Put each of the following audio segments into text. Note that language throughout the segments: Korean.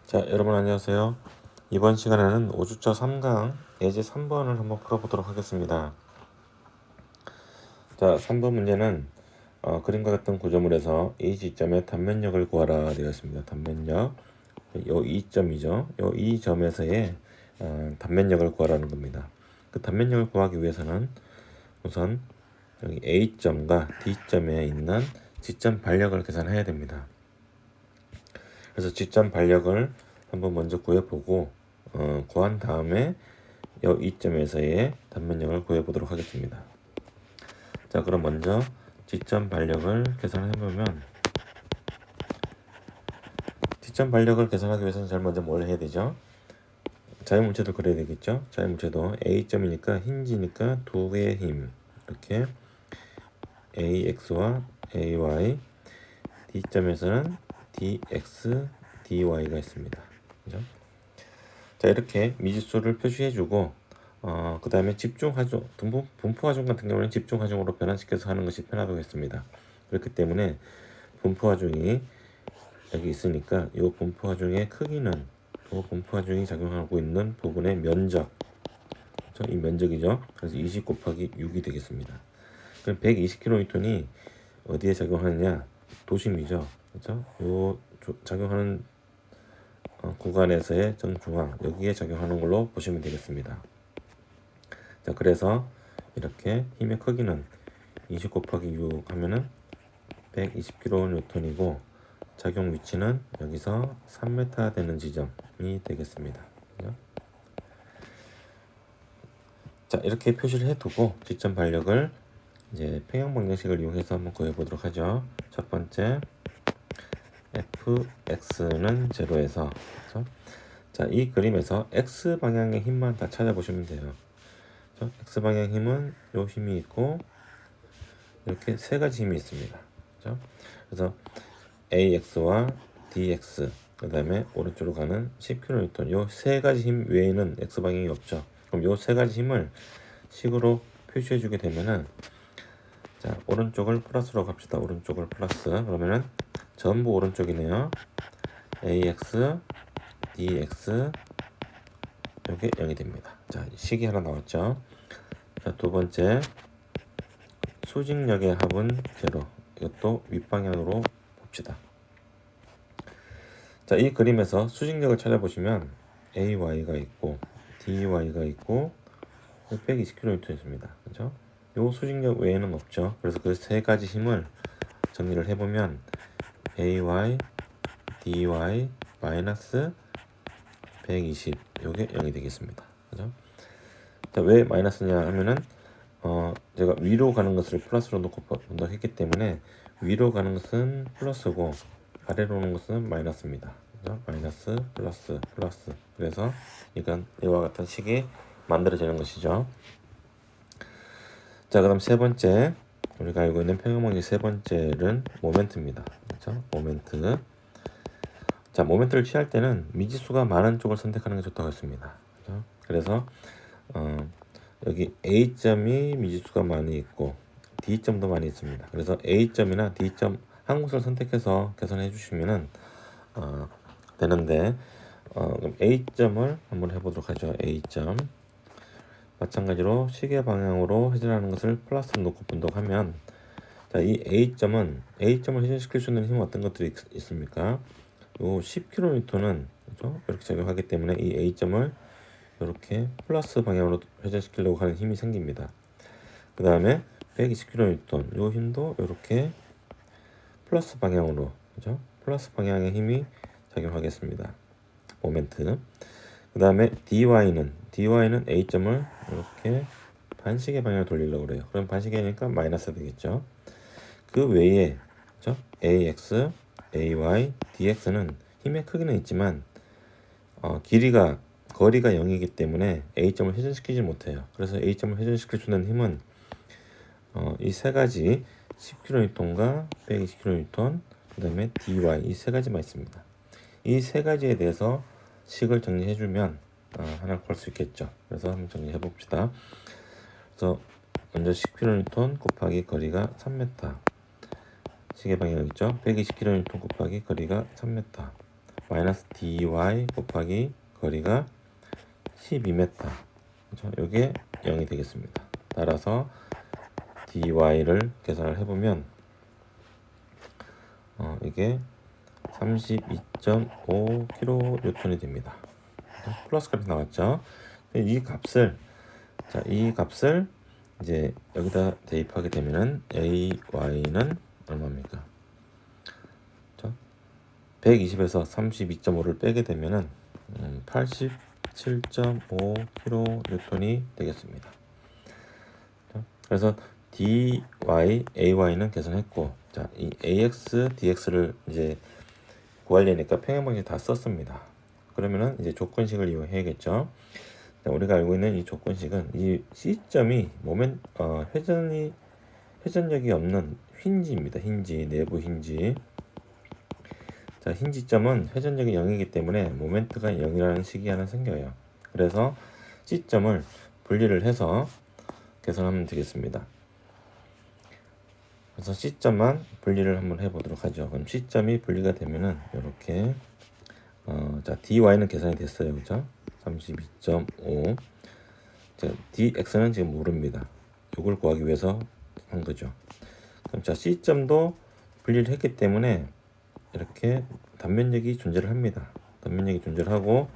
자, 여러분 안녕하세요. 이번 시간에는 5주차 3강 예제 3번을 한번 풀어보도록 하겠습니다. 자, 3번 문제는 그림과 같은 구조물에서 이 지점의 단면역을 구하라 되어 있습니다. 단면역, 요 2점이죠. 요 2점에서의 단면역을 구하라는 겁니다. 그 단면역을 구하기 위해서는 우선 여기 A점과 D점에 있는 지점 반력을 계산해야 됩니다. 그래서 지점 반력을 한번 먼저 구해보고 구한 다음에 이 2점에서의 단면역을 구해보도록 하겠습니다. 자, 그럼 먼저 지점 반력을 계산해보면 지점 반력을 계산하기 위해서는 제일 먼저 뭘 해야 되죠? 자유물체도 그려야 되겠죠? 자유물체도 A점이니까 힌지니까 두 개의 힘 이렇게 AX와 AY, D점에서는 DX, DY가 있습니다. 그죠? 자, 이렇게 미지수를 표시해주고 그 다음에 집중하중, 분포하중 같은 경우는 집중하중으로 변환시켜서 하는 것이 편하겠습니다. 그렇기 때문에 분포하중이 여기 있으니까 이 분포하중의 크기는 이 분포하중이 작용하고 있는 부분의 면적, 그렇죠? 이 면적이죠. 그래서 20 곱하기 6이 되겠습니다. 그럼 120kN이 어디에 작용하느냐? 도심이죠. 그렇죠? 요 작용하는 구간에서의 정중앙, 여기에 작용하는 걸로 보시면 되겠습니다. 자, 그래서 이렇게 힘의 크기는 20 곱하기 6 하면은 120kN이고 작용 위치는 여기서 3m 되는 지점이 되겠습니다. 그죠? 자, 이렇게 표시를 해두고 지점 반력을 이제 평형 방정식을 이용해서 한번 구해보도록 하죠. 첫 번째 fx는 0에서 그렇죠? 자, 이 그림에서 x 방향의 힘만 다 찾아보시면 돼요. 그렇죠? x 방향 힘은 요 힘이 있고 이렇게 세 가지 힘이 있습니다. 그렇죠? 그래서 AX와 DX 그 다음에 오른쪽으로 가는 10kN 요 세 가지 힘 외에는 X 방향이 없죠. 그럼 요 세 가지 힘을 식으로 표시해 주게 되면은 자, 오른쪽을 플러스로 갑시다. 오른쪽을 플러스 그러면은 전부 오른쪽이네요. AX, DX 요게 0이 됩니다. 자, 식이 하나 나왔죠. 자, 두 번째 수직력의 합은 0. 이것도 윗방향으로 봅시다. 자, 이 그림에서 수직력을 찾아보시면 AY가 있고 DY가 있고 120kN 있습니다. 그렇죠? 요 수직력 외에는 없죠. 그래서 그 세 가지 힘을 정리를 해보면 AY, DY 마이너스 120 요게 0이 되겠습니다. 그죠? 자, 왜 마이너스냐 하면은 제가 위로 가는 것을 플러스로 놓고 분석했기 때문에 위로 가는 것은 플러스고 아래로 오는 것은 마이너스입니다. 그죠? 마이너스 플러스 플러스 그래서 이건 이와 같은 식이 만들어지는 것이죠. 자, 그럼 세 번째 우리가 알고 있는 평형방식 세 번째는 모멘트입니다. 그렇죠? 모멘트. 자, 모멘트를 취할 때는 미지수가 많은 쪽을 선택하는 게 좋다고 했습니다. 그렇죠? 그래서 여기 A점이 미지수가 많이 있고 D점도 많이 있습니다. 그래서 A점이나 D점 한 곳을 선택해서 계산해 주시면은 되는데 그럼 A점을 한번 해보도록 하죠. A점 마찬가지로 시계 방향으로 회전하는 것을 플러스 놓고 분석하면 자, 이 A점을 회전시킬 수 있는 힘은 어떤 것들이 있습니까? 요 10kN는 그렇죠? 이렇게 작용하기 때문에 이 A점을 이렇게 플러스 방향으로 회전시키려고 하는 힘이 생깁니다. 그 다음에 120kN 요 힘도 이렇게 플러스 방향으로 그죠? 플러스 방향의 힘이 작용하겠습니다. 모멘트. 그 다음에 DY는 A점을 이렇게 반시계 방향으로 돌리려고 그래요. 그럼 반시계니까 마이너스 되겠죠. 그 외에 그죠? AX, AY, DX는 힘의 크기는 있지만 거리가 0이기 때문에 A점을 회전시키지 못해요. 그래서 A점을 회전시킬 수 있는 힘은 이 세 가지 10kN과 120kN 그 다음에 DY 이 세 가지만 있습니다. 이 세 가지에 대해서 식을 정리해주면 하나 구할 수 있겠죠. 그래서 한번 정리해 봅시다. 그래서 먼저 10kN 곱하기 거리가 3m 시계 방향 있죠. 120kN 곱하기 거리가 3m 마이너스 dy 곱하기 거리가 12m. 그죠? 요게 0이 되겠습니다. 따라서 dy를 계산을 해보면 이게 32.5kN이 됩니다. 플러스까지 나왔죠. 이 값을 이제 여기다 대입하게 되면은 AY는 얼마입니까? 120에서 32.5를 빼게 되면은 87.5kN이 되겠습니다. 그래서 dy, ay는 계산했고, 자, 이 ax, dx를 이제 구하려니까 평행방식 다 썼습니다. 그러면은 이제 조건식을 이용해야겠죠. 자, 우리가 알고 있는 이 조건식은 이 C점이 회전력이 없는 힌지입니다. 힌지, 내부 힌지. 자, 힌지점은 회전력이 0이기 때문에 모멘트가 0이라는 식이 하나 생겨요. 그래서 C점을 분리를 해서 계산하면 되겠습니다. 그래서 C점만 분리를 한번 해보도록 하죠. 그럼 C점이 분리가 되면은 이렇게 자, dy는 계산이 됐어요. 그죠? 32.5. 자, dx는 지금 모릅니다. 이걸 구하기 위해서 한 거죠. 그럼 자, C점도 분리를 했기 때문에 이렇게 단면력이 존재를 합니다. 단면력이 존재를 하고,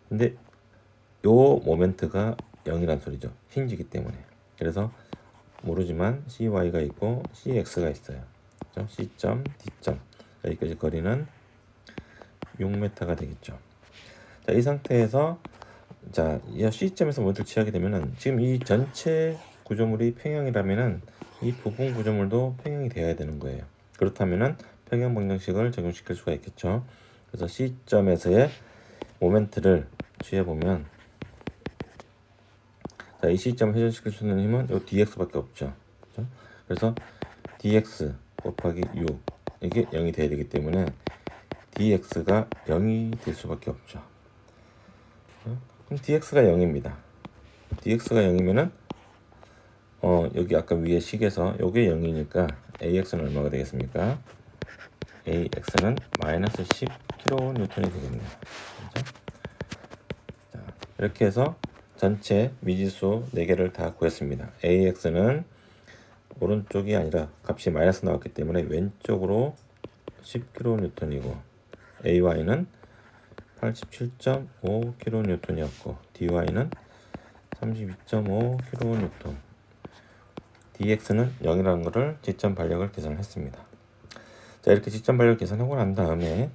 근데 요 모멘트가 0이란 소리죠. 힌지기 때문에. 그래서 모르지만 cy가 있고 cx가 있어요. 그렇죠? C점, D점 여기까지 거리는 6m가 되겠죠. 자, 이 상태에서 자, 이 C점에서 모멘트를 취하게 되면은 지금 이 전체 구조물이 평형이라면은 이 부분 구조물도 평형이 되어야 되는 거예요. 그렇다면은 평형 방정식을 적용시킬 수가 있겠죠. 그래서 C점에서의 모멘트를 취해 보면, 자, 이 C점을 회전시킬 수 있는 힘은 요 dx밖에 없죠. 그렇죠? 그래서 dx 곱하기 6 이게 0이 돼야 되기 때문에 dx가 0이 될 수밖에 없죠. 그럼 dx가 0입니다. dx가 0이면은 여기 아까 위에 식에서 요게 0이니까 ax는 얼마가 되겠습니까? ax는 마이너스 10kN이 되겠네요. 그렇죠? 자, 이렇게 해서 전체 미지수 4개를 다 구했습니다. ax는 오른쪽이 아니라 값이 마이너스 나왔기 때문에 왼쪽으로 10kN이고, ay는 87.5kN이었고, dy는 32.5kN, dx는 0이라는 것을 지점 반력을 계산을 했습니다. 자, 이렇게 지점 반력을 계산하고 난 다음에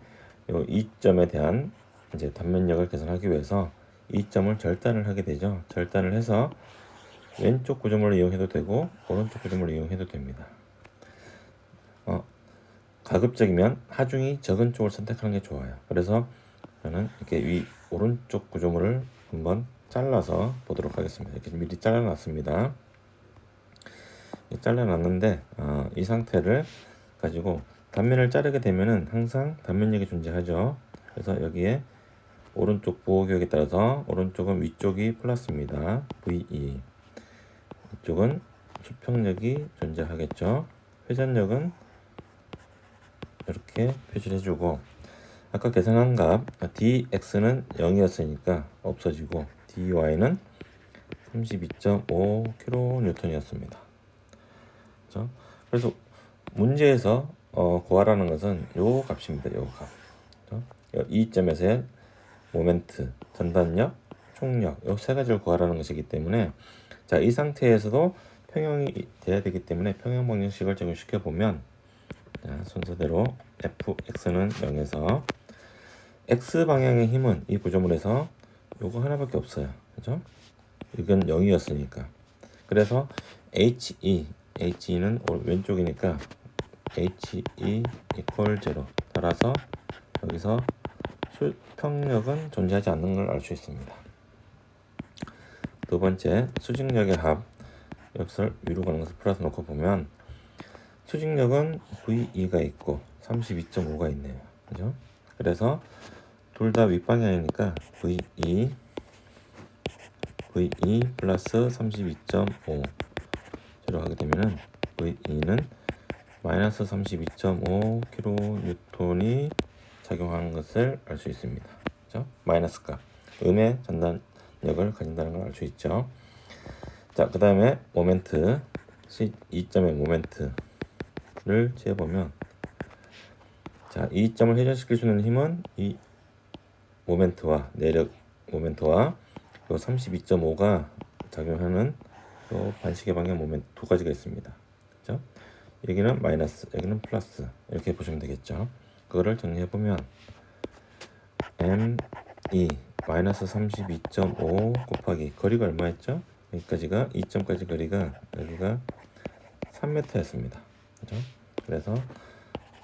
요 2점에 대한 이제 단면력을 계산하기 위해서 2점을 절단을 하게 되죠. 절단을 해서 왼쪽 구조물을 이용해도 되고 오른쪽 구조물을 이용해도 됩니다. 가급적이면 하중이 적은 쪽을 선택하는 게 좋아요. 그래서 저는 이렇게 오른쪽 구조물을 한번 잘라서 보도록 하겠습니다. 이렇게 미리 잘라놨습니다. 잘라놨는데 이 상태를 가지고 단면을 자르게 되면은 항상 단면력이 존재하죠. 그래서 여기에 오른쪽 부호교역에 따라서 오른쪽은 위쪽이 플러스입니다. VE. 이쪽은 수평력이 존재하겠죠. 회전력은 이렇게 표시를 해주고, 아까 계산한 값 dx는 0이었으니까 없어지고 dy는 32.5kN이었습니다. 그렇죠? 그래서 문제에서 구하라는 것은 요 값입니다. 요 값. 그렇죠? 이 점에서의 모멘트, 전단력, 총력 요 세 가지를 구하라는 것이기 때문에, 자, 이 상태에서도 평형이 돼야 되기 때문에 평형 방정식을 적용시켜 보면, 자, 순서대로 fx는 0에서 x 방향의 힘은 이 구조물에서 요거 하나밖에 없어요. 그죠? 이건 0이었으니까. 그래서 he는 왼쪽이니까 he equal 0. 따라서 여기서 수평력은 존재하지 않는 걸 알 수 있습니다. 두 번째, 수직력의 합. 여기서 위로 가는 것을 플러스 놓고 보면 수직력은 VE가 있고 32.5가 있네요. 그죠? 그래서 둘 다 윗방향이니까 VE 플러스 32.5로 하게 되면은 VE는 마이너스 32.5kN이 작용하는 것을 알 수 있습니다. 그죠? 마이너스가 음의 전단력을 가진다는 걸 알 수 있죠. 자, 그 다음에 모멘트, 이점의 모멘트를 재보면, 자, 이 점을 회전시킬 수 있는 힘은 이 모멘트와 내력 모멘트와 요 32.5가 작용하는 요 반시계 방향 모멘트 두 가지가 있습니다. 그죠? 여기는 마이너스, 여기는 플러스, 이렇게 보시면 되겠죠. 그거를 정리해 보면 M2 마이너스 32.5 곱하기 거리가 얼마였죠? 여기까지가 2점까지 거리가 여기가 3m였습니다. 그죠? 그래서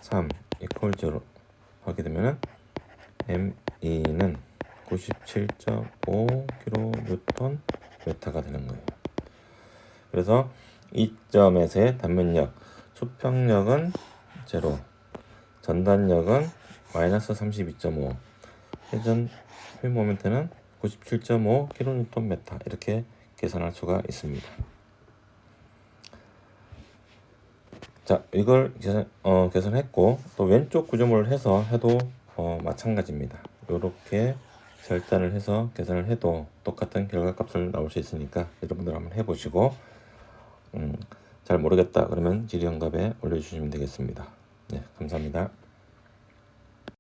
3 이퀄 0 하게 되면은 M2는 97.5kNm가 되는 거예요. 그래서 이 점에서의 단면력, 수평력은 0, 전단력은 마이너스 32.5, 회전 휠 모멘트는 97.5kNm 이렇게 계산할 수가 있습니다. 자, 이걸 계산했고 또 왼쪽 구조물을 해서 해도 마찬가지입니다. 이렇게 절단을 해서 계산을 해도 똑같은 결과값을 나올 수 있으니까 여러분들 한번 해보시고 잘 모르겠다 그러면 질의응답에 올려주시면 되겠습니다. 네, 감사합니다.